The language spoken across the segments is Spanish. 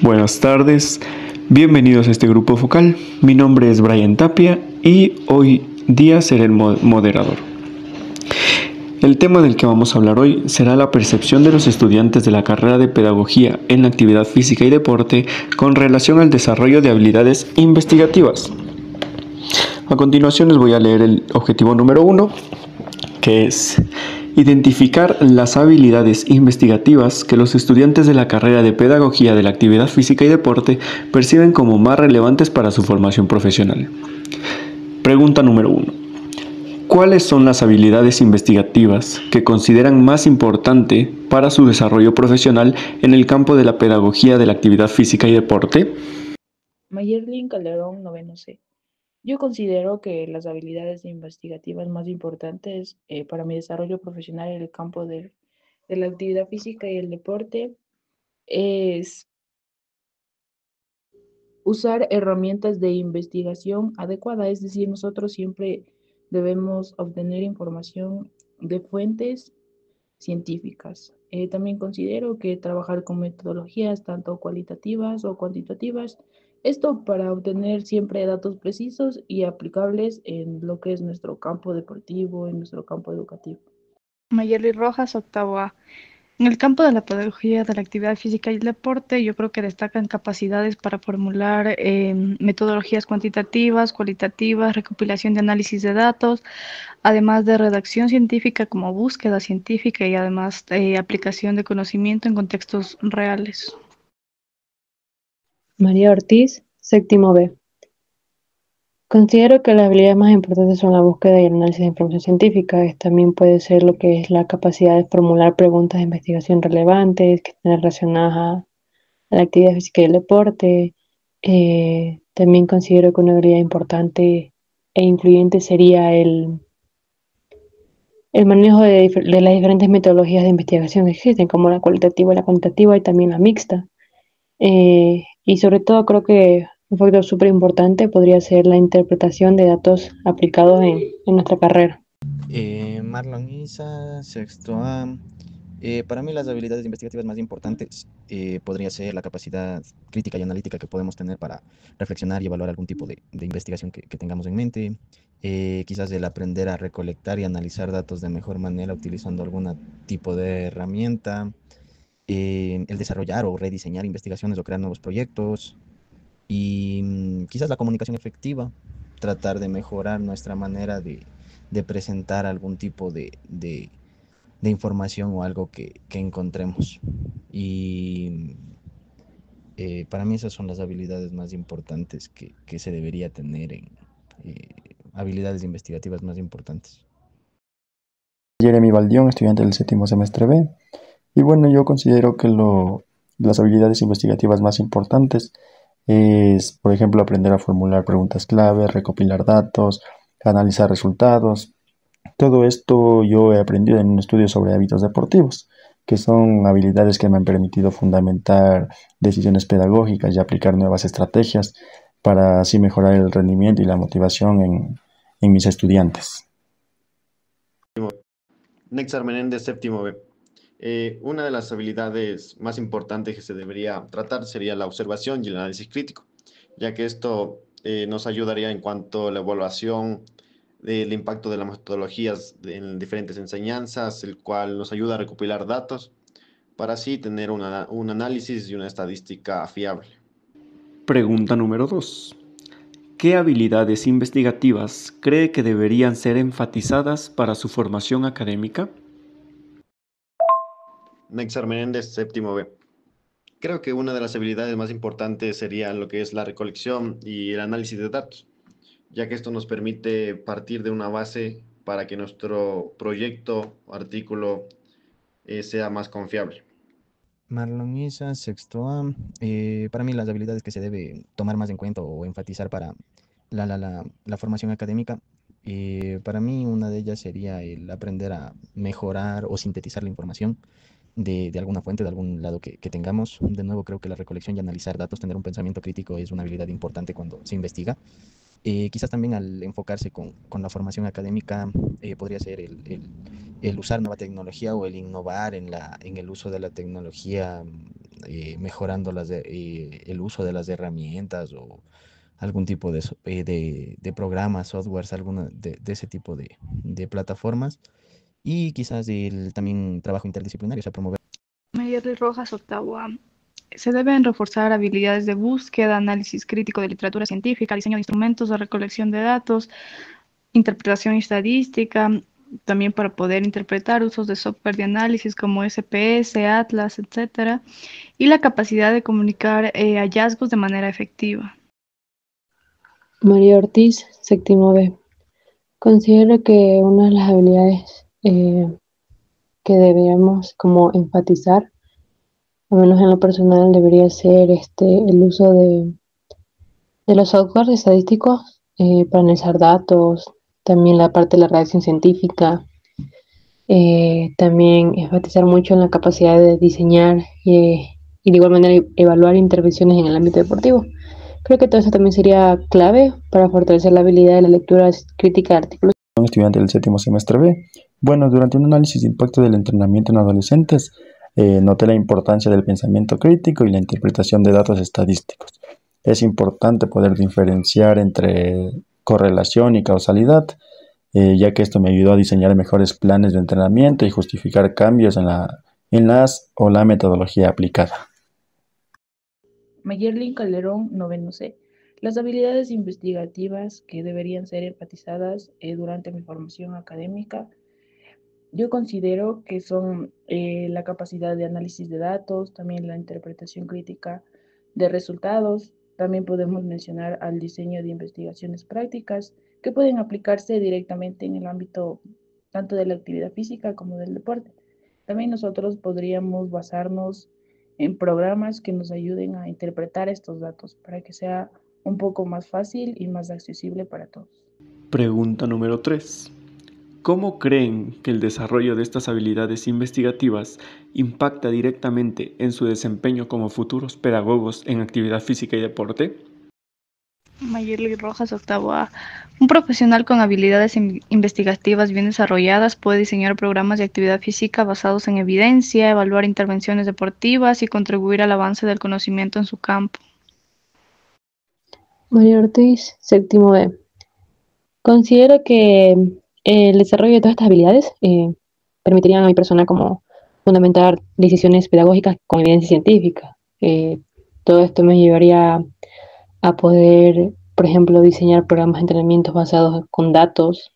Buenas tardes, bienvenidos a este grupo focal. Mi nombre es Brian Tapia y hoy día seré el moderador. El tema del que vamos a hablar hoy será la percepción de los estudiantes de la carrera de Pedagogía en la actividad física y deporte con relación al desarrollo de habilidades investigativas. A continuación les voy a leer el objetivo número 1, que es identificar las habilidades investigativas que los estudiantes de la carrera de Pedagogía de la Actividad Física y Deporte perciben como más relevantes para su formación profesional. Pregunta número 1. ¿Cuáles son las habilidades investigativas que consideran más importante para su desarrollo profesional en el campo de la pedagogía de la actividad física y deporte? Mayerlin Calderón, noveno C. Yo considero que las habilidades investigativas más importantes para mi desarrollo profesional en el campo de la actividad física y el deporte es usar herramientas de investigación adecuada, es decir, nosotros siempre debemos obtener información de fuentes científicas. También considero que trabajar con metodologías tanto cualitativas o cuantitativas, esto para obtener siempre datos precisos y aplicables en lo que es nuestro campo deportivo, en nuestro campo educativo. Mayerly Rojas, octavo A. En el campo de la pedagogía de la actividad física y el deporte, yo creo que destacan capacidades para formular metodologías cuantitativas, cualitativas, recopilación de análisis de datos, además de redacción científica como búsqueda científica y además aplicación de conocimiento en contextos reales. María Ortiz, séptimo B. Considero que las habilidades más importantes son la búsqueda y el análisis de información científica. También puede ser lo que es la capacidad de formular preguntas de investigación relevantes que estén relacionadas a la actividad física y el deporte. También considero que una habilidad importante e influyente sería el manejo de las diferentes metodologías de investigación que existen, como la cualitativa, la cuantitativa y también la mixta. Y sobre todo creo que un factor súper importante podría ser la interpretación de datos aplicados en nuestra carrera. Marlon Isa, sexto A. Para mí las habilidades investigativas más importantes podría ser la capacidad crítica y analítica que podemos tener para reflexionar y evaluar algún tipo de investigación que tengamos en mente. Quizás el aprender a recolectar y analizar datos de mejor manera utilizando algún tipo de herramienta. El desarrollar o rediseñar investigaciones o crear nuevos proyectos. Y quizás la comunicación efectiva, tratar de mejorar nuestra manera de presentar algún tipo de información o algo que encontremos. Y para mí esas son las habilidades más importantes que se debería tener en habilidades investigativas más importantes. Jeremy Baldión, estudiante del séptimo semestre B. Y bueno, yo considero que las habilidades investigativas más importantes es, por ejemplo, aprender a formular preguntas clave, recopilar datos, analizar resultados. Todo esto yo he aprendido en un estudio sobre hábitos deportivos, que son habilidades que me han permitido fundamentar decisiones pedagógicas y aplicar nuevas estrategias para así mejorar el rendimiento y la motivación en mis estudiantes. Nexar Menéndez, séptimo B. Una de las habilidades más importantes que se debería tratar sería la observación y el análisis crítico, ya que esto nos ayudaría en cuanto a la evaluación del impacto de las metodologías en diferentes enseñanzas, el cual nos ayuda a recopilar datos para así tener un análisis y una estadística fiable. Pregunta número 2. ¿Qué habilidades investigativas cree que deberían ser enfatizadas para su formación académica? Nexar Menéndez, séptimo B. Creo que una de las habilidades más importantes sería lo que es la recolección y el análisis de datos, ya que esto nos permite partir de una base para que nuestro proyecto o artículo sea más confiable. Marlon Isa, sexto A. Para mí las habilidades que se debe tomar más en cuenta o enfatizar para la formación académica, para mí una de ellas sería el aprender a mejorar o sintetizar la información de alguna fuente, de algún lado que tengamos. De nuevo, creo que la recolección y analizar datos, tener un pensamiento crítico es una habilidad importante cuando se investiga. Quizás también al enfocarse con la formación académica podría ser el usar nueva tecnología o el innovar en el uso de la tecnología mejorando el uso de las herramientas o algún tipo de programas, softwares, alguna de ese tipo de plataformas. Y quizás también trabajo interdisciplinario, o sea, promover. Mayerly Rojas, octavo A. Se deben reforzar habilidades de búsqueda, análisis crítico de literatura científica, diseño de instrumentos de recolección de datos, interpretación estadística, también para poder interpretar usos de software de análisis como SPS, Atlas, etcétera, y la capacidad de comunicar hallazgos de manera efectiva. María Ortiz, séptimo B. Considero que una de las habilidades que deberíamos como enfatizar, al menos en lo personal, debería ser el uso de los softwares estadísticos para analizar datos, también la parte de la redacción científica, también enfatizar mucho en la capacidad de diseñar y de igual manera evaluar intervenciones en el ámbito deportivo. Creo que todo eso también sería clave para fortalecer la habilidad de la lectura crítica de artículos. Un estudiante del séptimo semestre B. Bueno, durante un análisis de impacto del entrenamiento en adolescentes, noté la importancia del pensamiento crítico y la interpretación de datos estadísticos. Es importante poder diferenciar entre correlación y causalidad, ya que esto me ayudó a diseñar mejores planes de entrenamiento y justificar cambios en la metodología aplicada. Mayerlin Calderón, noveno C. Las habilidades investigativas que deberían ser enfatizadas durante mi formación académica, yo considero que son la capacidad de análisis de datos, también la interpretación crítica de resultados. También podemos mencionar al diseño de investigaciones prácticas que pueden aplicarse directamente en el ámbito tanto de la actividad física como del deporte. También nosotros podríamos basarnos en programas que nos ayuden a interpretar estos datos para que sea un poco más fácil y más accesible para todos. Pregunta número 3. ¿Cómo creen que el desarrollo de estas habilidades investigativas impacta directamente en su desempeño como futuros pedagogos en actividad física y deporte? Mayerly Rojas, octavo A. Un profesional con habilidades investigativas bien desarrolladas puede diseñar programas de actividad física basados en evidencia, evaluar intervenciones deportivas y contribuir al avance del conocimiento en su campo. María Ortiz, séptimo B. Considero que el desarrollo de todas estas habilidades permitirían a mi persona como fundamentar decisiones pedagógicas con evidencia científica. Todo esto me llevaría a poder, por ejemplo, diseñar programas de entrenamientos basados con datos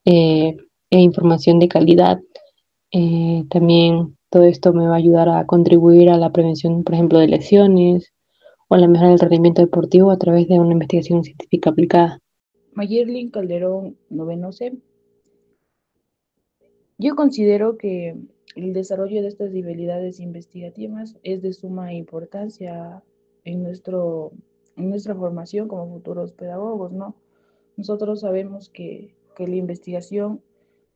eh, e información de calidad. También todo esto me va a ayudar a contribuir a la prevención, por ejemplo, de lesiones o a la mejora del rendimiento deportivo a través de una investigación científica aplicada. Mayerlin Calderón, noveno C. Yo considero que el desarrollo de estas habilidades investigativas es de suma importancia en, en nuestra formación como futuros pedagogos, ¿no? Nosotros sabemos que la investigación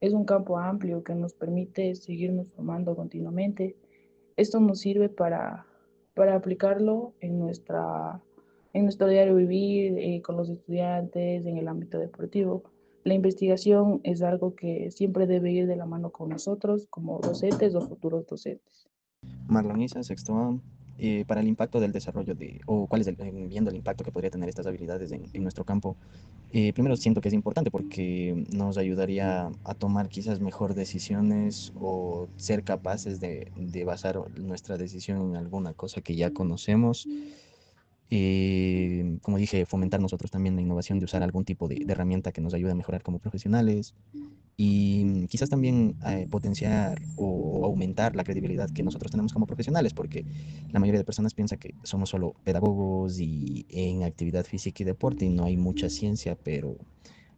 es un campo amplio que nos permite seguirnos formando continuamente. Esto nos sirve para aplicarlo en nuestro diario vivir, con los estudiantes, en el ámbito deportivo. La investigación es algo que siempre debe ir de la mano con nosotros como docentes o futuros docentes. Marlon Isa, sexto A. Para el impacto del desarrollo o cuál es viendo el impacto que podría tener estas habilidades en nuestro campo, primero siento que es importante porque nos ayudaría a tomar quizás mejor decisiones o ser capaces de basar nuestra decisión en alguna cosa que ya conocemos. Como dije, fomentar nosotros también la innovación de usar algún tipo de herramienta que nos ayude a mejorar como profesionales y quizás también potenciar o aumentar la credibilidad que nosotros tenemos como profesionales, porque la mayoría de personas piensa que somos solo pedagogos y en actividad física y deporte y no hay mucha ciencia, pero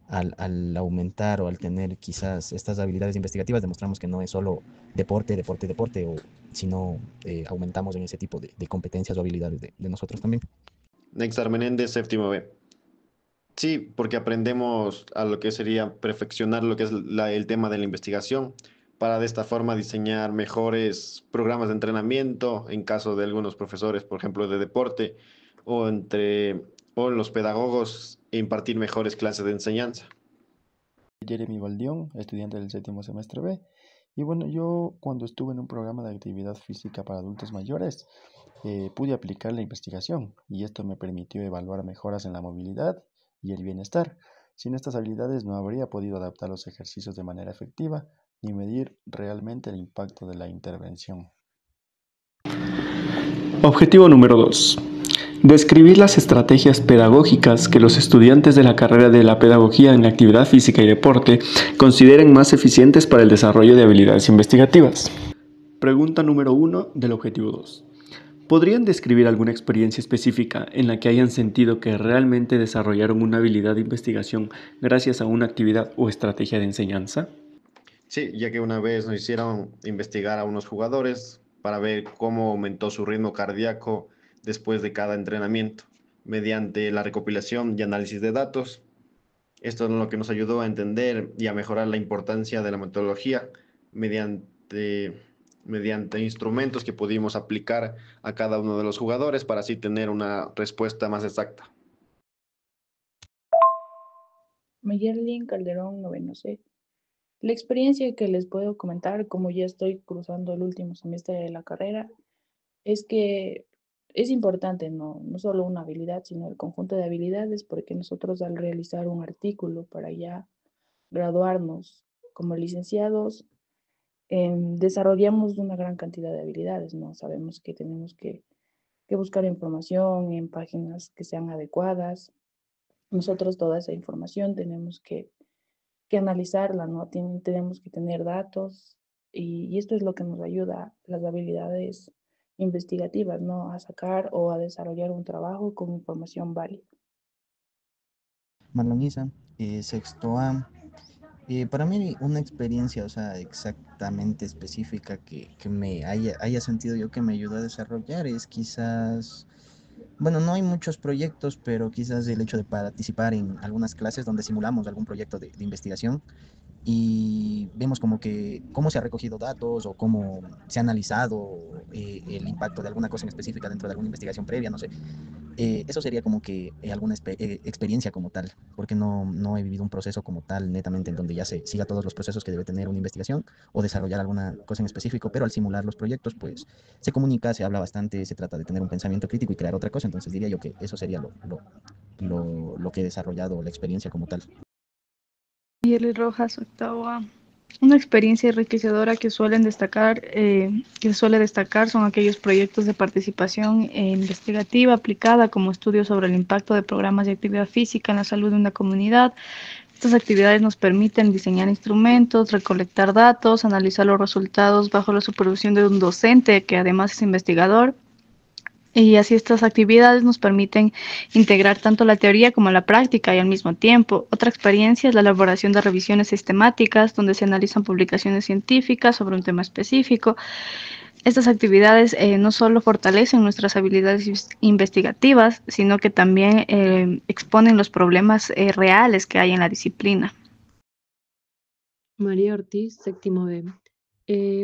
al aumentar o al tener quizás estas habilidades investigativas demostramos que no es solo deporte, deporte, deporte, sino aumentamos en ese tipo de competencias o habilidades de nosotros también. Nexar Menéndez, séptimo B. Sí, porque aprendemos a lo que sería perfeccionar lo que es el tema de la investigación para de esta forma diseñar mejores programas de entrenamiento en caso de algunos profesores, por ejemplo, de deporte o o los pedagogos impartir mejores clases de enseñanza. Jeremy Valdión, estudiante del séptimo semestre B. Y bueno, yo cuando estuve en un programa de actividad física para adultos mayores, pude aplicar la investigación y esto me permitió evaluar mejoras en la movilidad y el bienestar. Sin estas habilidades no habría podido adaptar los ejercicios de manera efectiva ni medir realmente el impacto de la intervención. Objetivo número 2. Describir las estrategias pedagógicas que los estudiantes de la carrera de la pedagogía en actividad física y deporte consideren más eficientes para el desarrollo de habilidades investigativas. Pregunta número 1 del objetivo 2. ¿Podrían describir alguna experiencia específica en la que hayan sentido que realmente desarrollaron una habilidad de investigación gracias a una actividad o estrategia de enseñanza? Sí, ya que una vez nos hicieron investigar a unos jugadores para ver cómo aumentó su ritmo cardíaco después de cada entrenamiento, mediante la recopilación y análisis de datos. Esto es lo que nos ayudó a entender y a mejorar la importancia de la metodología mediante instrumentos que pudimos aplicar a cada uno de los jugadores para así tener una respuesta más exacta. Mayerlin Calderón, noveno C. La experiencia que les puedo comentar, como ya estoy cruzando el último semestre de la carrera, es que es importante no solo una habilidad, sino el conjunto de habilidades, porque nosotros al realizar un artículo para ya graduarnos como licenciados, desarrollamos una gran cantidad de habilidades, ¿no? Sabemos que tenemos que buscar información en páginas que sean adecuadas. Nosotros toda esa información tenemos que analizarla, ¿no? Tenemos que tener datos y esto es lo que nos ayuda, las habilidades investigativas, ¿no? A sacar o a desarrollar un trabajo con información válida. Marlon Isa, sexto A. Para mí una experiencia, o sea, exactamente específica que me haya sentido yo que me ayudó a desarrollar es quizás, bueno, no hay muchos proyectos, pero quizás el hecho de participar en algunas clases donde simulamos algún proyecto de investigación y vemos como que cómo se ha recogido datos o cómo se ha analizado el impacto de alguna cosa en específica dentro de alguna investigación previa, no sé. Eso sería como que alguna experiencia como tal, porque no he vivido un proceso como tal netamente en donde ya se siga todos los procesos que debe tener una investigación o desarrollar alguna cosa en específico, pero al simular los proyectos, pues se comunica, se habla bastante, se trata de tener un pensamiento crítico y crear otra cosa, entonces diría yo que eso sería lo que he desarrollado, la experiencia como tal. Yerly Rojas, octavo A. Una experiencia enriquecedora que suele destacar son aquellos proyectos de participación investigativa aplicada como estudios sobre el impacto de programas de actividad física en la salud de una comunidad. Estas actividades nos permiten diseñar instrumentos, recolectar datos, analizar los resultados bajo la supervisión de un docente que además es investigador. Y así estas actividades nos permiten integrar tanto la teoría como la práctica y al mismo tiempo. Otra experiencia es la elaboración de revisiones sistemáticas, donde se analizan publicaciones científicas sobre un tema específico. Estas actividades no solo fortalecen nuestras habilidades investigativas, sino que también exponen los problemas reales que hay en la disciplina. María Ortiz, séptimo B.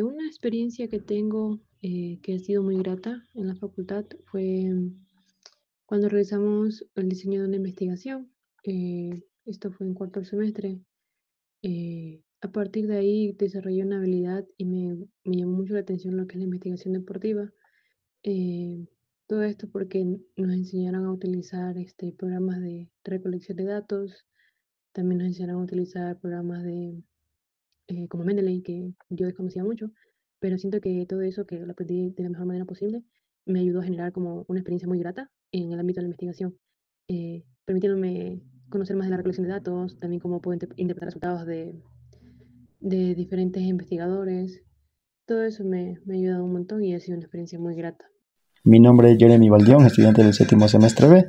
Una experiencia que tengo que ha sido muy grata en la facultad fue cuando realizamos el diseño de una investigación. Esto fue en cuarto semestre. A partir de ahí desarrollé una habilidad y me llamó mucho la atención lo que es la investigación deportiva. Todo esto porque nos enseñaron a utilizar programas de recolección de datos, también nos enseñaron a utilizar programas como Mendeley, que yo desconocía mucho, pero siento que todo eso, que lo aprendí de la mejor manera posible, me ayudó a generar como una experiencia muy grata en el ámbito de la investigación, permitiéndome conocer más de la recolección de datos, también cómo puedo interpretar resultados de diferentes investigadores. Todo eso me ha ayudado un montón y ha sido una experiencia muy grata. Mi nombre es Jeremy Valdión, estudiante del séptimo semestre B.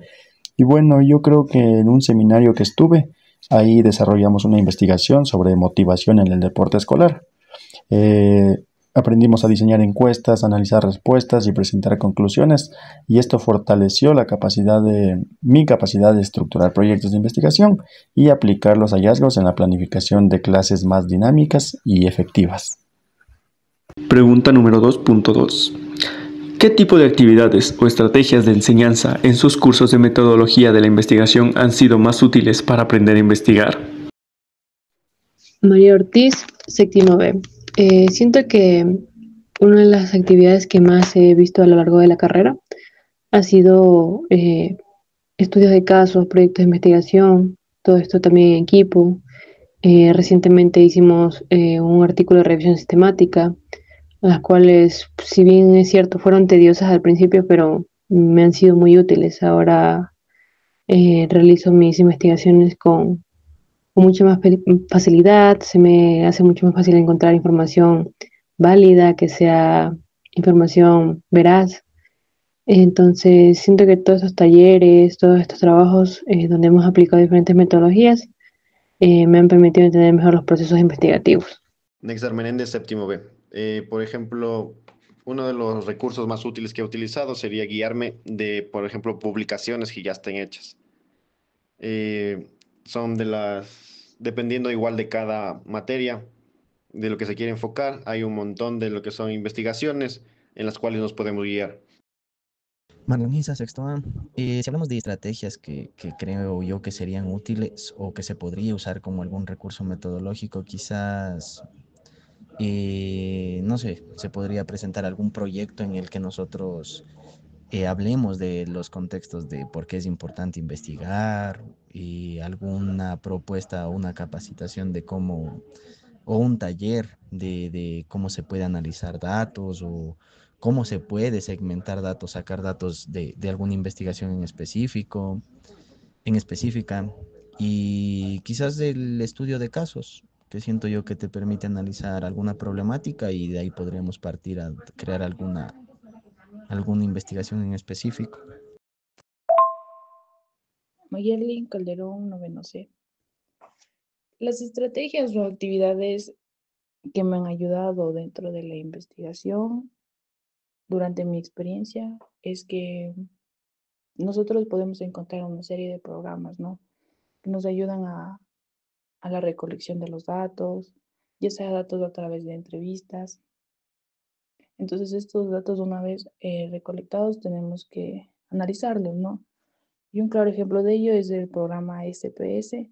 Y bueno, yo creo que en un seminario que estuve, ahí desarrollamos una investigación sobre motivación en el deporte escolar. Aprendimos a diseñar encuestas, analizar respuestas y presentar conclusiones, y esto fortaleció mi capacidad de estructurar proyectos de investigación y aplicar los hallazgos en la planificación de clases más dinámicas y efectivas. Pregunta número 2.2. ¿Qué tipo de actividades o estrategias de enseñanza en sus cursos de metodología de la investigación han sido más útiles para aprender a investigar? María Ortiz, séptimo B. Siento que una de las actividades que más he visto a lo largo de la carrera ha sido estudios de casos, proyectos de investigación, todo esto también en equipo. Recientemente hicimos un artículo de revisión sistemática, las cuales, si bien es cierto, fueron tediosas al principio, pero me han sido muy útiles. Ahora realizo mis investigaciones con mucha más facilidad, se me hace mucho más fácil encontrar información válida, que sea información veraz. Entonces, siento que todos estos talleres, todos estos trabajos donde hemos aplicado diferentes metodologías, me han permitido entender mejor los procesos investigativos. Nexar Menéndez, séptimo B. Por ejemplo, uno de los recursos más útiles que he utilizado sería guiarme de, por ejemplo, publicaciones que ya estén hechas. Son dependiendo igual de cada materia, de lo que se quiere enfocar, hay un montón de lo que son investigaciones en las cuales nos podemos guiar. Marlon Isa, sexto A. Si hablamos de estrategias que creo yo que serían útiles o que se podría usar como algún recurso metodológico, quizás, no sé, se podría presentar algún proyecto en el que nosotros hablemos de los contextos de por qué es importante investigar y alguna propuesta o una capacitación de cómo, o un taller de cómo se puede analizar datos o cómo se puede segmentar datos, sacar datos de alguna investigación en específica, y quizás del estudio de casos, que siento yo que te permite analizar alguna problemática y de ahí podríamos partir a crear alguna investigación en específico. Mayerlin Calderón, noveno C. Las estrategias o actividades que me han ayudado dentro de la investigación durante mi experiencia es que nosotros podemos encontrar una serie de programas, ¿no? Que nos ayudan a la recolección de los datos, ya sea datos a través de entrevistas. Entonces, estos datos, una vez recolectados, tenemos que analizarlos, ¿no? Y un claro ejemplo de ello es el programa SPS,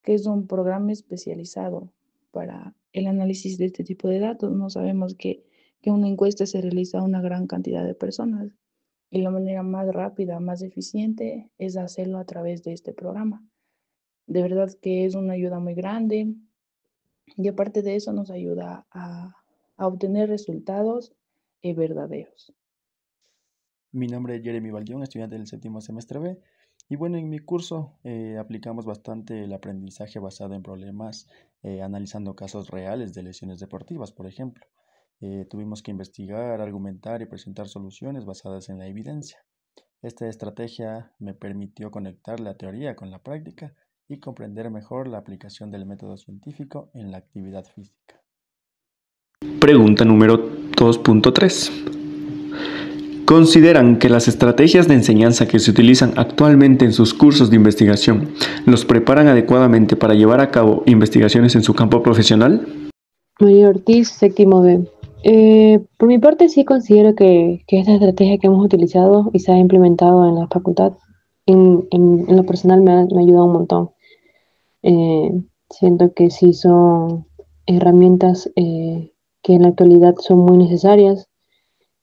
que es un programa especializado para el análisis de este tipo de datos. No sabemos que una encuesta se realiza a una gran cantidad de personas y la manera más rápida, más eficiente es hacerlo a través de este programa. De verdad que es una ayuda muy grande y aparte de eso nos ayuda a obtener resultados verdaderos. Mi nombre es Jeremy Baldión, estudiante del séptimo semestre B. Y bueno, en mi curso aplicamos bastante el aprendizaje basado en problemas, analizando casos reales de lesiones deportivas, por ejemplo. Tuvimos que investigar, argumentar y presentar soluciones basadas en la evidencia. Esta estrategia me permitió conectar la teoría con la práctica y comprender mejor la aplicación del método científico en la actividad física. Pregunta número 2.3. ¿Consideran que las estrategias de enseñanza que se utilizan actualmente en sus cursos de investigación los preparan adecuadamente para llevar a cabo investigaciones en su campo profesional? María Ortiz, séptimo B. Por mi parte sí considero que esta estrategia que hemos utilizado y se ha implementado en la facultad, en lo personal me ha ayudado un montón. Siento que sí son herramientas que en la actualidad son muy necesarias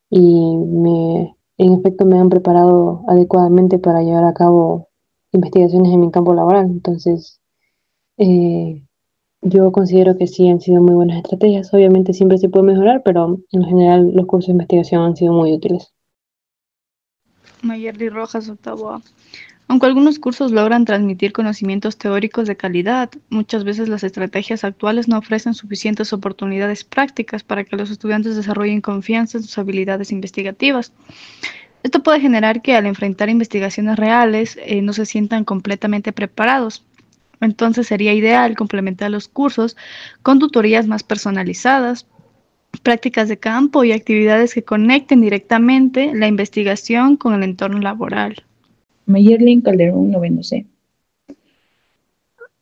y en efecto me han preparado adecuadamente para llevar a cabo investigaciones en mi campo laboral. Entonces, yo considero que sí han sido muy buenas estrategias. Obviamente siempre se puede mejorar, pero en general los cursos de investigación han sido muy útiles. Mayerly Rojas, octavo A. Aunque algunos cursos logran transmitir conocimientos teóricos de calidad, muchas veces las estrategias actuales no ofrecen suficientes oportunidades prácticas para que los estudiantes desarrollen confianza en sus habilidades investigativas. Esto puede generar que al enfrentar investigaciones reales no se sientan completamente preparados. Entonces sería ideal complementar los cursos con tutorías más personalizadas, prácticas de campo y actividades que conecten directamente la investigación con el entorno laboral. Mayerlin Calderón, noveno C.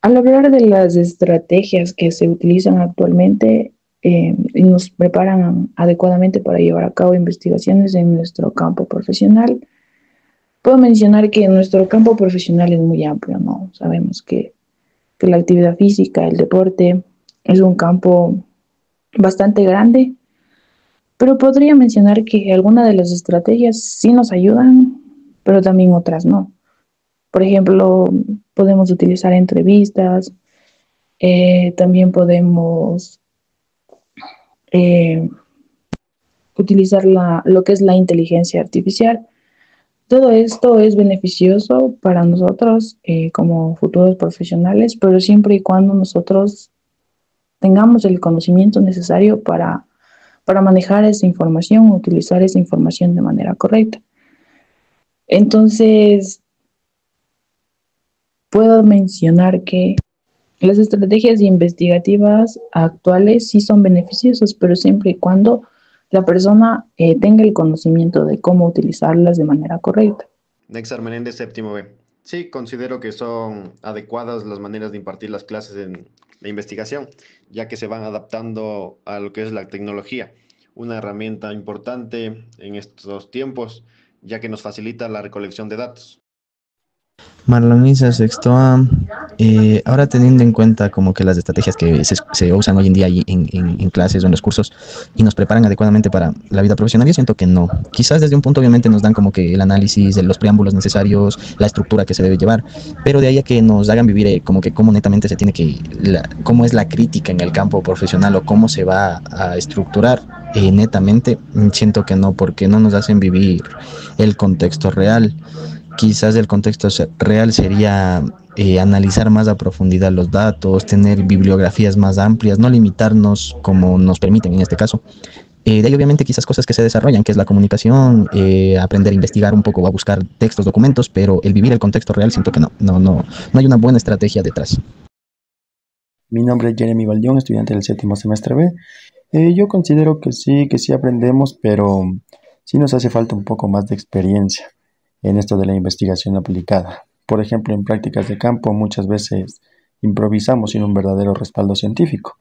Al hablar de las estrategias que se utilizan actualmente y nos preparan adecuadamente para llevar a cabo investigaciones en nuestro campo profesional, puedo mencionar que nuestro campo profesional es muy amplio, ¿no? Sabemos que la actividad física, el deporte, es un campo bastante grande, pero podría mencionar que algunas de las estrategias sí nos ayudan, pero también otras no. Por ejemplo, podemos utilizar entrevistas, también podemos eh, utilizar lo que es la inteligencia artificial. Todo esto es beneficioso para nosotros como futuros profesionales, pero siempre y cuando nosotros tengamos el conocimiento necesario para manejar esa información, utilizar esa información de manera correcta. Entonces, puedo mencionar que las estrategias investigativas actuales sí son beneficiosas, pero siempre y cuando la persona tenga el conocimiento de cómo utilizarlas de manera correcta. Nexar Menéndez, séptimo B. Sí, considero que son adecuadas las maneras de impartir las clases en la investigación, ya que se van adaptando a lo que es la tecnología, una herramienta importante en estos tiempos, ya que nos facilita la recolección de datos. Marlon Isa, sexto A. Ahora teniendo en cuenta como que las estrategias que se usan hoy en día en clases o en los cursos y nos preparan adecuadamente para la vida profesional, yo siento que no. Quizás desde un punto obviamente nos dan como que el análisis de los preámbulos necesarios, la estructura que se debe llevar, pero de ahí a que nos hagan vivir como que cómo netamente se tiene que, cómo es la crítica en el campo profesional o cómo se va a estructurar netamente, siento que no, porque no nos hacen vivir el contexto real. Quizás el contexto real sería analizar más a profundidad los datos, tener bibliografías más amplias, no limitarnos como nos permiten en este caso. De ahí obviamente quizás cosas que se desarrollan, que es la comunicación, aprender a investigar un poco o a buscar textos, documentos, pero el vivir el contexto real siento que no hay una buena estrategia detrás. Mi nombre es Jeremy Baldión, estudiante del séptimo semestre B. Yo considero que sí aprendemos, pero sí nos hace falta un poco más de experiencia en esto de la investigación aplicada. Por ejemplo, en prácticas de campo muchas veces improvisamos sin un verdadero respaldo científico.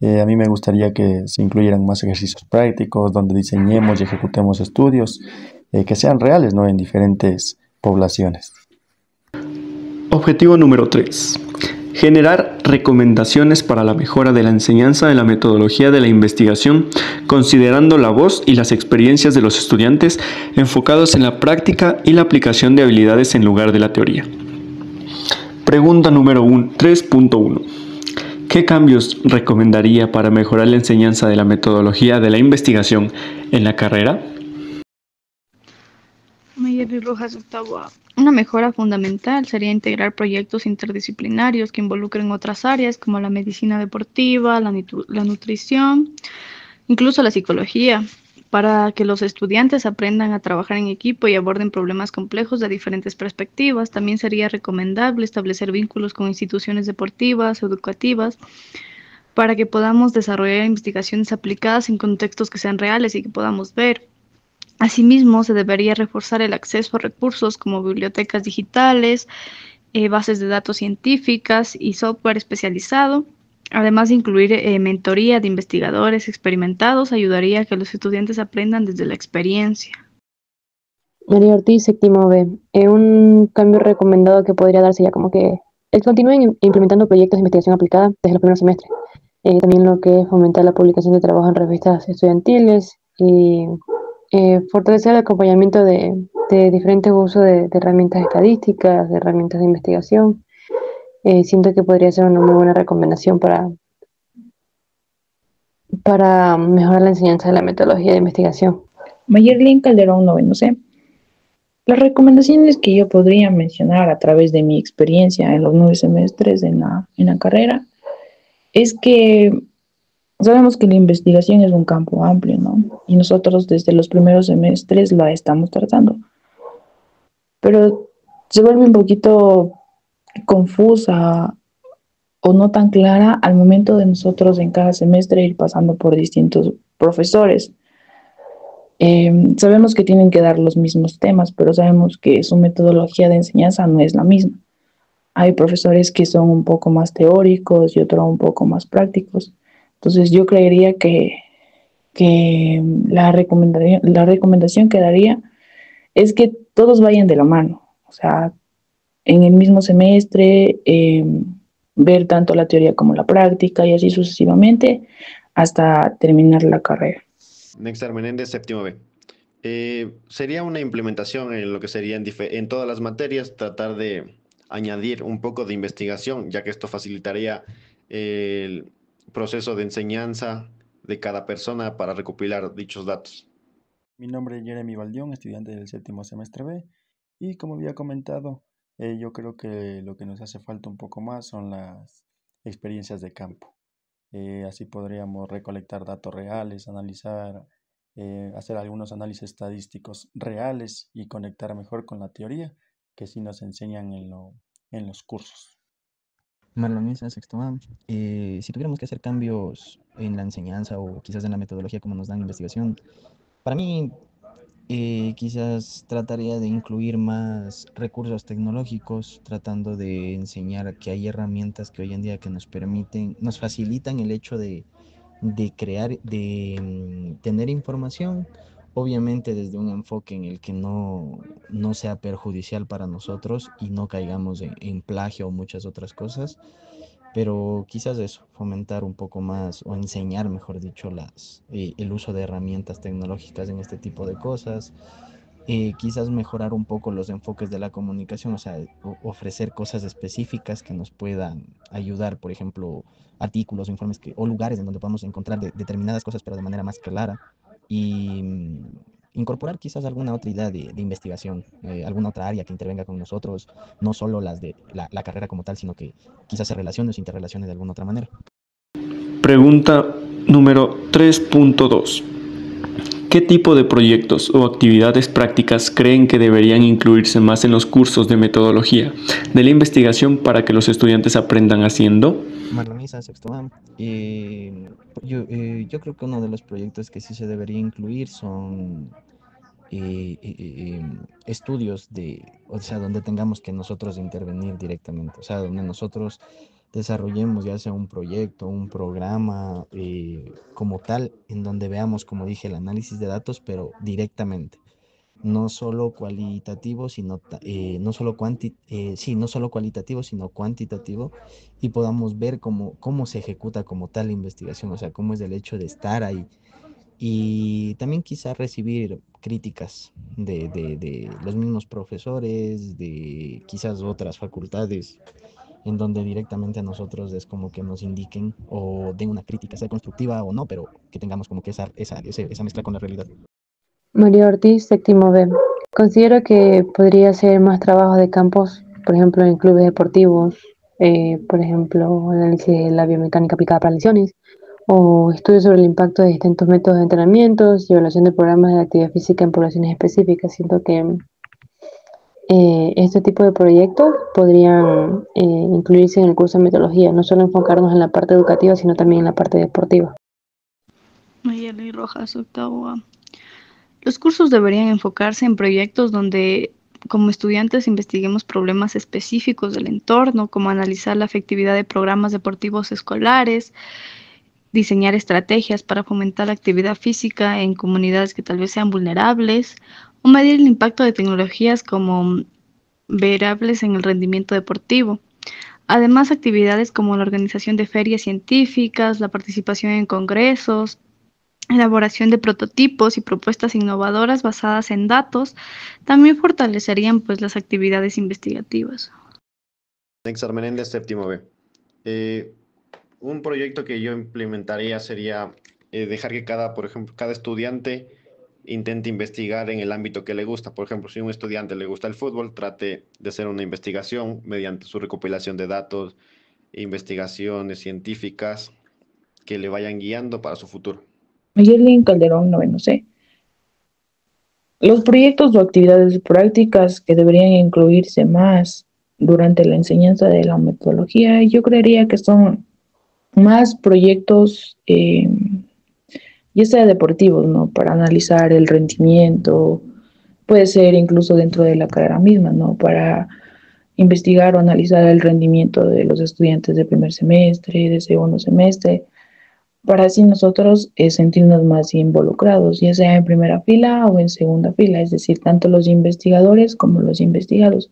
A mí me gustaría que se incluyeran más ejercicios prácticos donde diseñemos y ejecutemos estudios que sean reales, ¿no?, en diferentes poblaciones. Objetivo número 3. Generar recomendaciones para la mejora de la enseñanza de la metodología de la investigación, considerando la voz y las experiencias de los estudiantes enfocados en la práctica y la aplicación de habilidades en lugar de la teoría. Pregunta número 3.1. ¿Qué cambios recomendaría para mejorar la enseñanza de la metodología de la investigación en la carrera? Mayerly Rojas, octavo A. Una mejora fundamental sería integrar proyectos interdisciplinarios que involucren otras áreas como la medicina deportiva, la nutrición, incluso la psicología, para que los estudiantes aprendan a trabajar en equipo y aborden problemas complejos de diferentes perspectivas. También sería recomendable establecer vínculos con instituciones deportivas, educativas, para que podamos desarrollar investigaciones aplicadas en contextos que sean reales y que podamos ver. Asimismo, se debería reforzar el acceso a recursos como bibliotecas digitales, bases de datos científicas y software especializado. Además de incluir mentoría de investigadores experimentados, ayudaría a que los estudiantes aprendan desde la experiencia. María Ortiz, séptimo B. Un cambio recomendado que podría darse ya como que continúen implementando proyectos de investigación aplicada desde los primeros semestres. También lo que es fomentar la publicación de trabajo en revistas estudiantiles y fortalecer el acompañamiento de diferentes usos de herramientas estadísticas, de herramientas de investigación. Siento que podría ser una muy buena recomendación para mejorar la enseñanza de la metodología de investigación. Mayerlin Calderón, noveno C. Las recomendaciones que yo podría mencionar a través de mi experiencia en los 9 semestres en la carrera es que sabemos que la investigación es un campo amplio, ¿no? Y nosotros desde los primeros semestres la estamos tratando. Pero se vuelve un poquito confusa o no tan clara al momento de nosotros en cada semestre ir pasando por distintos profesores. Sabemos que tienen que dar los mismos temas, pero sabemos que su metodología de enseñanza no es la misma. Hay profesores que son un poco más teóricos y otros un poco más prácticos. Entonces yo creería que la recomendación que daría es que todos vayan de la mano. O sea, en el mismo semestre, ver tanto la teoría como la práctica y así sucesivamente, hasta terminar la carrera. Nexar Menéndez, séptimo B. Sería una implementación en lo que sería en todas las materias, tratar de añadir un poco de investigación, ya que esto facilitaría el proceso de enseñanza de cada persona para recopilar dichos datos. Mi nombre es Jeremy Baldión, estudiante del séptimo semestre B, y como había comentado, yo creo que lo que nos hace falta un poco más son las experiencias de campo. Así podríamos recolectar datos reales, analizar, hacer algunos análisis estadísticos reales y conectar mejor con la teoría que sí nos enseñan en los cursos. Marlon Isa, sexto A. Si tuviéramos que hacer cambios en la enseñanza o quizás en la metodología como nos dan investigación, para mí quizás trataría de incluir más recursos tecnológicos, tratando de enseñar que hay herramientas que hoy en día que nos permiten, nos facilitan el hecho de crear, de tener información, obviamente desde un enfoque en el que no sea perjudicial para nosotros y no caigamos en plagio o muchas otras cosas, pero quizás eso, fomentar un poco más o enseñar, mejor dicho, el uso de herramientas tecnológicas en este tipo de cosas. Quizás mejorar un poco los enfoques de la comunicación, o sea, ofrecer cosas específicas que nos puedan ayudar, por ejemplo, artículos o informes o lugares en donde podamos encontrar determinadas cosas, pero de manera más clara. Y incorporar quizás alguna otra idea de investigación, alguna otra área que intervenga con nosotros, no solo las de la carrera como tal, sino que quizás se relacione o se interrelacione de alguna otra manera. Pregunta número 3.2. ¿Qué tipo de proyectos o actividades prácticas creen que deberían incluirse más en los cursos de metodología de la investigación para que los estudiantes aprendan haciendo? Marlon Isa, sexto A. Yo creo que uno de los proyectos que sí se debería incluir son estudios o sea, donde tengamos que nosotros intervenir directamente, o sea, donde nosotros desarrollemos ya sea un proyecto, un programa como tal, en donde veamos, como dije, el análisis de datos, pero directamente. No solo cualitativo, no solo cualitativo, sino cuantitativo, y podamos ver cómo se ejecuta como tal la investigación, o sea, cómo es el hecho de estar ahí. Y también quizás recibir críticas de los mismos profesores, de quizás otras facultades, en donde directamente a nosotros es como que nos indiquen o den una crítica, sea constructiva o no, pero que tengamos como que esa mezcla con la realidad. María Ortiz, séptimo B. Considero que podría ser más trabajo de campos, por ejemplo, en clubes deportivos, por ejemplo, análisis de la biomecánica aplicada para lesiones, o estudios sobre el impacto de distintos métodos de entrenamientos y evaluación de programas de actividad física en poblaciones específicas. Siento que este tipo de proyectos podrían incluirse en el curso de metodología, no solo enfocarnos en la parte educativa, sino también en la parte deportiva. Mayeli Rojas, octavo A. Los cursos deberían enfocarse en proyectos donde, como estudiantes, investiguemos problemas específicos del entorno, como analizar la efectividad de programas deportivos escolares, diseñar estrategias para fomentar la actividad física en comunidades que tal vez sean vulnerables, o medir el impacto de tecnologías como variables en el rendimiento deportivo. Además, actividades como la organización de ferias científicas, la participación en congresos, elaboración de prototipos y propuestas innovadoras basadas en datos, también fortalecerían pues las actividades investigativas. Nexar Menéndez, séptimo B. Un proyecto que yo implementaría sería dejar que por ejemplo, cada estudiante intente investigar en el ámbito que le gusta. Por ejemplo, si a un estudiante le gusta el fútbol, trate de hacer una investigación mediante su recopilación de datos, investigaciones científicas que le vayan guiando para su futuro. Mayerlin Calderón, noveno C. Los proyectos o actividades prácticas que deberían incluirse más durante la enseñanza de la metodología, yo creería que son más proyectos, ya sea deportivos, ¿no? Para analizar el rendimiento, puede ser incluso dentro de la carrera misma, ¿no? Para investigar o analizar el rendimiento de los estudiantes de primer semestre, de segundo semestre, para así nosotros sentirnos más involucrados, ya sea en primera fila o en segunda fila, es decir, tanto los investigadores como los investigados.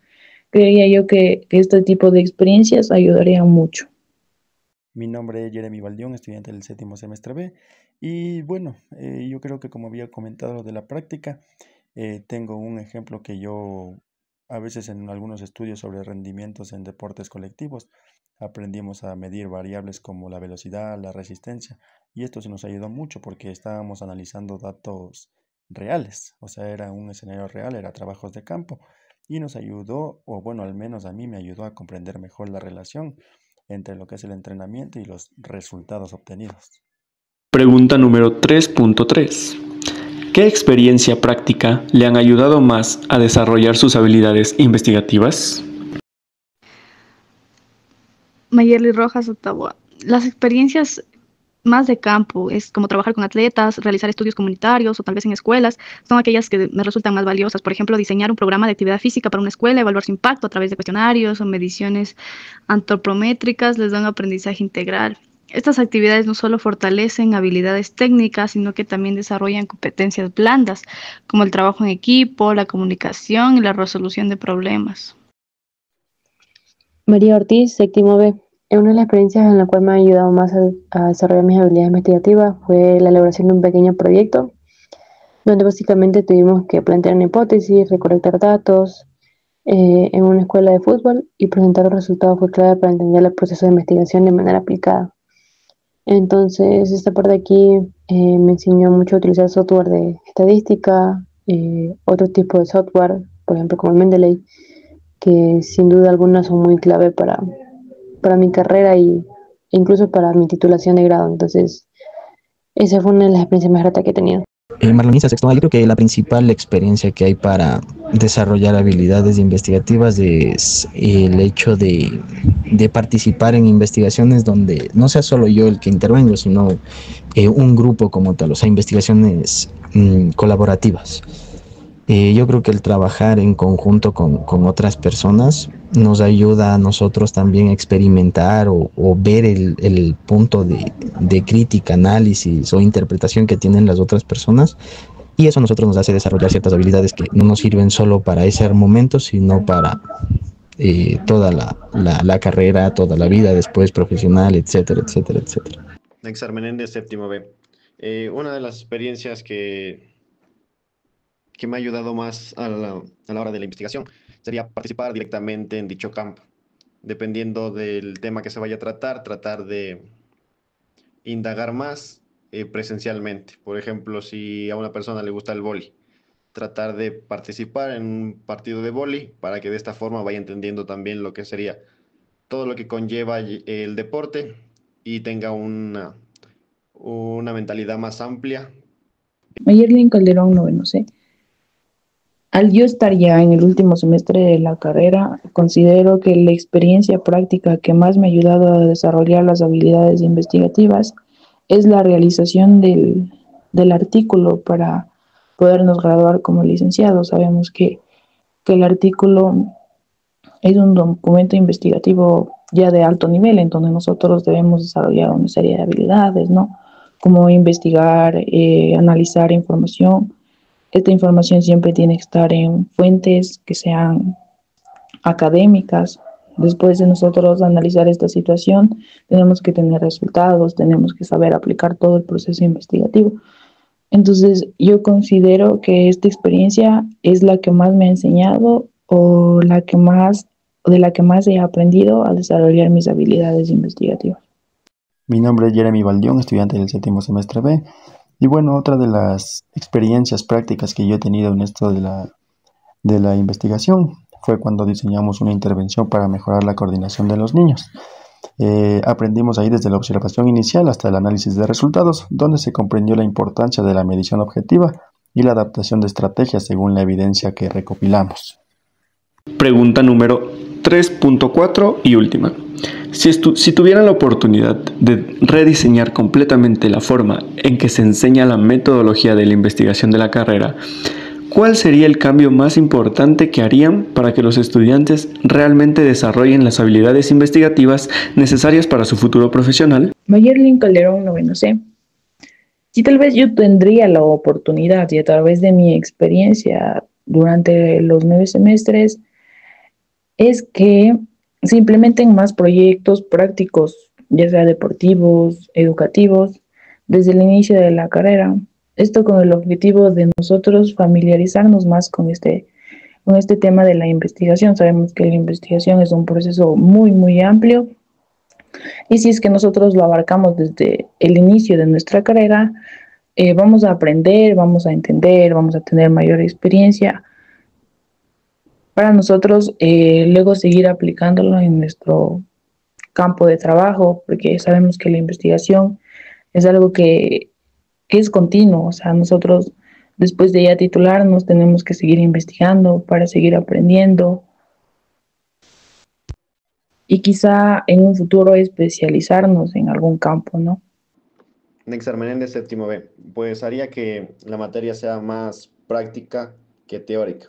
Creería yo que este tipo de experiencias ayudarían mucho. Mi nombre es Jeremy Baldión, estudiante del séptimo semestre B. Y bueno, yo creo que como había comentado lo de la práctica, tengo un ejemplo que yo a veces en algunos estudios sobre rendimientos en deportes colectivos aprendimos a medir variables como la velocidad, la resistencia. Y esto se nos ayudó mucho porque estábamos analizando datos reales, o sea, era un escenario real, era trabajos de campo. Y nos ayudó, o bueno, al menos a mí me ayudó a comprender mejor la relación entre lo que es el entrenamiento y los resultados obtenidos. Pregunta número 3.3. ¿Qué experiencia práctica le han ayudado más a desarrollar sus habilidades investigativas? Mayerly Rojas, Ottawa. Las experiencias más de campo, es como trabajar con atletas, realizar estudios comunitarios o tal vez en escuelas, son aquellas que me resultan más valiosas. Por ejemplo, diseñar un programa de actividad física para una escuela, evaluar su impacto a través de cuestionarios o mediciones antropométricas, les da un aprendizaje integral. Estas actividades no solo fortalecen habilidades técnicas, sino que también desarrollan competencias blandas, como el trabajo en equipo, la comunicación y la resolución de problemas. María Ortiz, séptimo B. Una de las experiencias en la cual me ha ayudado más a desarrollar mis habilidades investigativas fue la elaboración de un pequeño proyecto, donde básicamente tuvimos que plantear una hipótesis, recolectar datos en una escuela de fútbol y presentar los resultados fue clave para entender el proceso de investigación de manera aplicada. Entonces, esta parte de aquí me enseñó mucho a utilizar software de estadística, otro tipo de software, por ejemplo como el Mendeley, que sin duda alguna son muy clave para mi carrera e incluso para mi titulación de grado. Entonces, esa fue una de las experiencias más gratas que he tenido. Marlonisa, sexto, yo creo que la principal experiencia que hay para desarrollar habilidades investigativas es el hecho de participar en investigaciones donde no sea solo yo el que intervengo, sino un grupo como tal, o sea, investigaciones colaborativas. Yo creo que el trabajar en conjunto con otras personas nos ayuda a nosotros también a experimentar o ver el punto de crítica, análisis o interpretación que tienen las otras personas, y eso a nosotros nos hace desarrollar ciertas habilidades que no nos sirven solo para ese momento, sino para toda la carrera, toda la vida después profesional, etcétera, etcétera, etcétera. Nexar Menéndez, séptimo B. Una de las experiencias que me ha ayudado más a la hora de la investigación sería participar directamente en dicho campo. Dependiendo del tema que se vaya a tratar de indagar más presencialmente. Por ejemplo, si a una persona le gusta el vóley, tratar de participar en un partido de vóley para que de esta forma vaya entendiendo también lo que sería todo lo que conlleva el deporte y tenga una mentalidad más amplia. Mayerlin Calderón, noveno C. Al yo estar ya en el último semestre de la carrera, considero que la experiencia práctica que más me ha ayudado a desarrollar las habilidades investigativas es la realización del artículo para podernos graduar como licenciados. Sabemos que el artículo es un documento investigativo ya de alto nivel, en donde nosotros debemos desarrollar una serie de habilidades, ¿no? Como investigar, analizar información. Esta información siempre tiene que estar en fuentes que sean académicas. Después de nosotros analizar esta situación, tenemos que tener resultados, tenemos que saber aplicar todo el proceso investigativo. Entonces, yo considero que esta experiencia es la que más me ha enseñado o de la que más he aprendido a desarrollar mis habilidades investigativas. Mi nombre es Jeremy Baldión, estudiante del séptimo semestre B. Y bueno, otra de las experiencias prácticas que yo he tenido en esto de la investigación fue cuando diseñamos una intervención para mejorar la coordinación de los niños. Aprendimos ahí desde la observación inicial hasta el análisis de resultados, donde se comprendió la importancia de la medición objetiva y la adaptación de estrategias según la evidencia que recopilamos. Pregunta número 3.4 y última. Si tuvieran la oportunidad de rediseñar completamente la forma en que se enseña la metodología de la investigación de la carrera, ¿cuál sería el cambio más importante que harían para que los estudiantes realmente desarrollen las habilidades investigativas necesarias para su futuro profesional? Mayerlin Calderón, noveno C. Si tal vez yo tendría la oportunidad y a través de mi experiencia durante los 9 semestres, es que se implementen más proyectos prácticos ya sea deportivos, educativos, desde el inicio de la carrera. Esto con el objetivo de nosotros familiarizarnos más con este tema de la investigación. Sabemos que la investigación es un proceso muy, muy amplio y si es que nosotros lo abarcamos desde el inicio de nuestra carrera, vamos a aprender, vamos a entender, vamos a tener mayor experiencia para nosotros luego seguir aplicándolo en nuestro campo de trabajo, porque sabemos que la investigación es algo que es continuo. O sea, nosotros después de ya titularnos tenemos que seguir investigando para seguir aprendiendo y quizá en un futuro especializarnos en algún campo, ¿no? Nexar Menéndez, séptimo B. Pues haría que la materia sea más práctica que teórica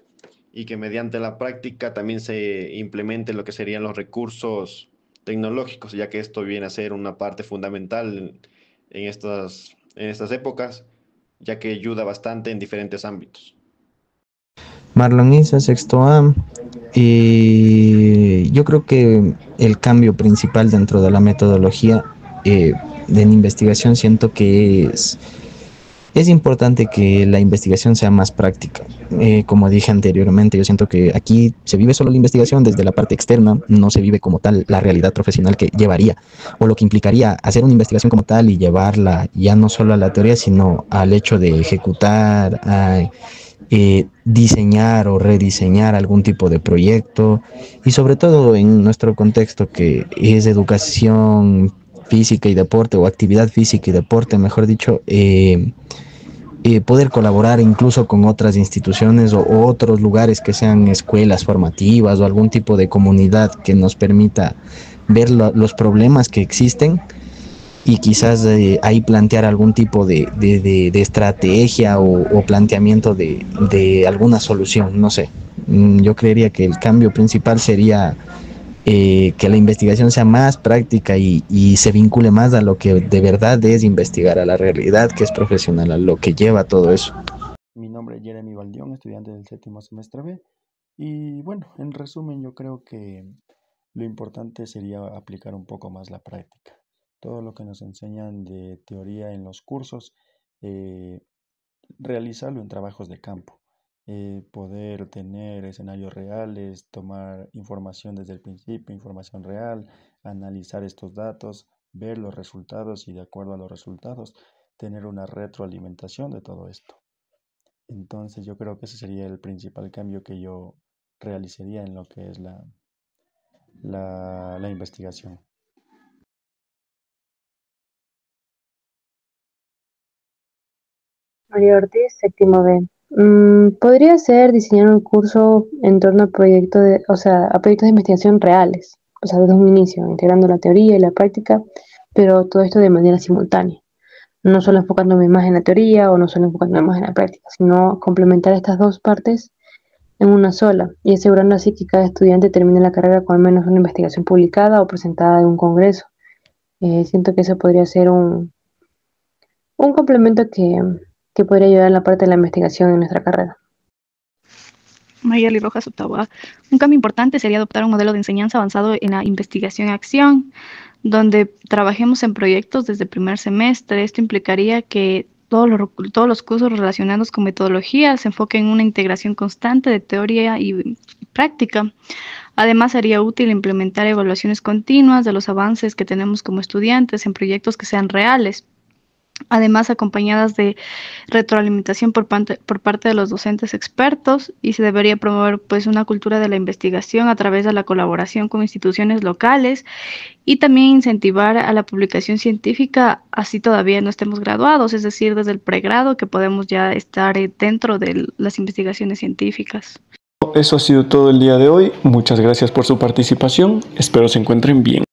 y que mediante la práctica también se implemente lo que serían los recursos tecnológicos, ya que esto viene a ser una parte fundamental en estas épocas, ya que ayuda bastante en diferentes ámbitos. Marlon Isa, sexto A. Yo creo que el cambio principal dentro de la metodología de la investigación siento que es importante que la investigación sea más práctica. Como dije anteriormente, yo siento que aquí se vive solo la investigación desde la parte externa, no se vive como tal la realidad profesional que llevaría o lo que implicaría hacer una investigación como tal y llevarla ya no solo a la teoría, sino al hecho de ejecutar, diseñar o rediseñar algún tipo de proyecto y sobre todo en nuestro contexto que es educación física y deporte o actividad física y deporte, mejor dicho, poder colaborar incluso con otras instituciones o otros lugares que sean escuelas formativas o algún tipo de comunidad que nos permita ver los problemas que existen y quizás ahí plantear algún tipo de estrategia o planteamiento de alguna solución, no sé. Yo creería que el cambio principal sería que la investigación sea más práctica y se vincule más a lo que de verdad es investigar, a la realidad que es profesional, a lo que lleva todo eso. Mi nombre es Jeremy Valdión, estudiante del séptimo semestre B. Y bueno, en resumen, yo creo que lo importante sería aplicar un poco más la práctica. Todo lo que nos enseñan de teoría en los cursos, realizarlo en trabajos de campo. Poder tener escenarios reales, tomar información desde el principio, información real, analizar estos datos, ver los resultados y de acuerdo a los resultados, tener una retroalimentación de todo esto. Entonces yo creo que ese sería el principal cambio que yo realizaría en lo que es la investigación. María Ortiz, séptimo B. Podría ser diseñar un curso en torno a proyectos a proyectos de investigación reales, o sea, desde un inicio, integrando la teoría y la práctica, pero todo esto de manera simultánea. No solo enfocándome más en la teoría o no solo enfocándome más en la práctica, sino complementar estas dos partes en una sola y asegurando así que cada estudiante termine la carrera con al menos una investigación publicada o presentada en un congreso. Siento que eso podría ser un complemento que podría ayudar en la parte de la investigación en nuestra carrera. Mayerly Rojas Ottawa. Un cambio importante sería adoptar un modelo de enseñanza avanzado en la investigación-acción, donde trabajemos en proyectos desde el primer semestre. Esto implicaría que todos los cursos relacionados con metodología se enfoquen en una integración constante de teoría y práctica. Además, sería útil implementar evaluaciones continuas de los avances que tenemos como estudiantes en proyectos que sean reales. Además, acompañadas de retroalimentación por parte de los docentes expertos, y se debería promover pues una cultura de la investigación a través de la colaboración con instituciones locales y también incentivar a la publicación científica, así todavía no estemos graduados, es decir, desde el pregrado que podemos ya estar dentro de las investigaciones científicas. Eso ha sido todo el día de hoy. Muchas gracias por su participación. Espero se encuentren bien.